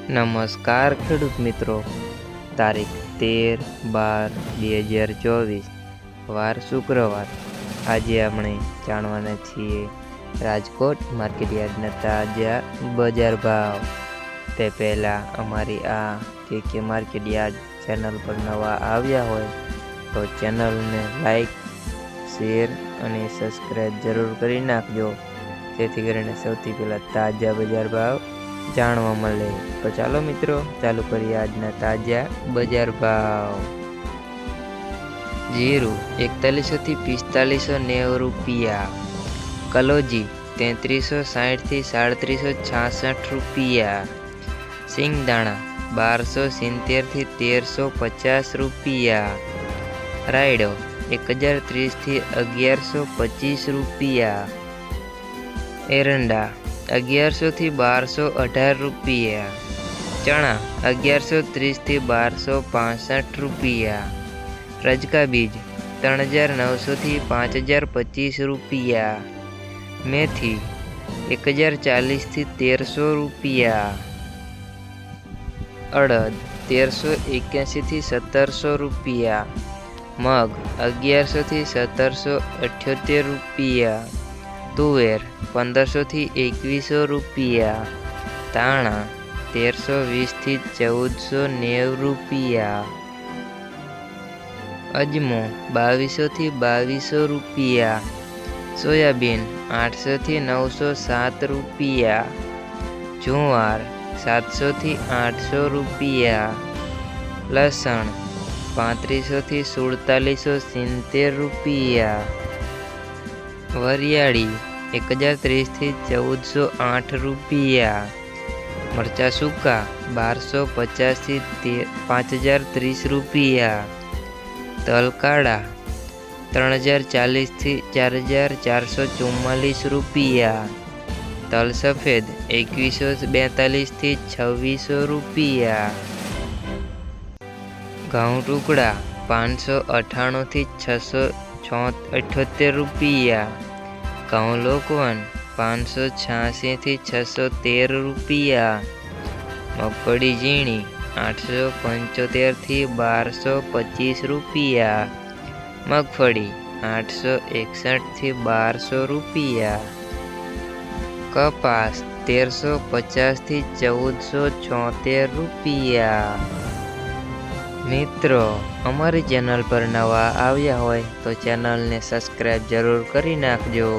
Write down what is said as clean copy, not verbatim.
નમસ્કાર ખેડૂત મિત્રો, તારીખ 13/12/2024 વાર શુક્રવાર। આજે આપણે જાણવાના છીએ રાજકોટ માર્કેટયાર્ડના તાજા બજાર ભાવ। તે પહેલાં અમારી આ કે માર્કેટયાર્ડ ચેનલ પર નવા આવ્યા હોય તો ચેનલને લાઈક, શેર અને સબસ્ક્રાઈબ જરૂર કરી નાખજો, જેથી કરીને સૌથી પહેલાં તાજા બજાર ભાવ જાણવા મળે। તો ચાલો મિત્રો, ચાલુ કરીએ આજના તાજા બજાર ભાવ। જીરું 4100 થી 4590 રૂપિયા, કલોજી 3360 થી 3766 રૂપિયા, સિંગદાણા 1270 થી 1350 રૂપિયા, રાયડો 1030 થી 1125 રૂપિયા, એરંડા 1100 થી 1218 રૂપિયા, ચણા 1130 થી 1265 રૂપિયા, રજકા બીજ 3900 થી 5025 રૂપિયા, મેથી 1040 થી 1300 રૂપિયા, અડદ 1381 થી 1700 રૂપિયા, મગ 1100 થી 1778 રૂપિયા, તુવેર 1500 થી 2100 રૂપિયા, ધાણા 1320 થી 1490 રૂપિયા, અજમો 2200 થી 2200 રૂપિયા, સોયાબીન 800 થી 907 રૂપિયા, જુવાર 700 થી 800 રૂપિયા, લસણ 3500 થી 4770 રૂપિયા, વરિયાળી 1030 થી 1408 રૂપિયા, મરચા સૂકા 1250 થી 5030 રૂપિયા, તલ કાળા 3040 થી 4444 રૂપિયા, તલ સફેદ 2142 થી 2600 રૂપિયા, ઘઉં ટુકડા 598 થી 678 રૂપિયા, ઘઉં લોકવન 586 થી 613 રૂપિયા, મગફળી ઝીણી 875 થી 1225 રૂપિયા, મગફળી 861 થી 1200 રૂપિયા, કપાસ 1350 થી 1474 રૂપિયા। મિત્રો, અમારી ચેનલ પર નવા આવ્યા હોય તો ચેનલને સબસ્ક્રાઈબ જરૂર કરી નાખજો।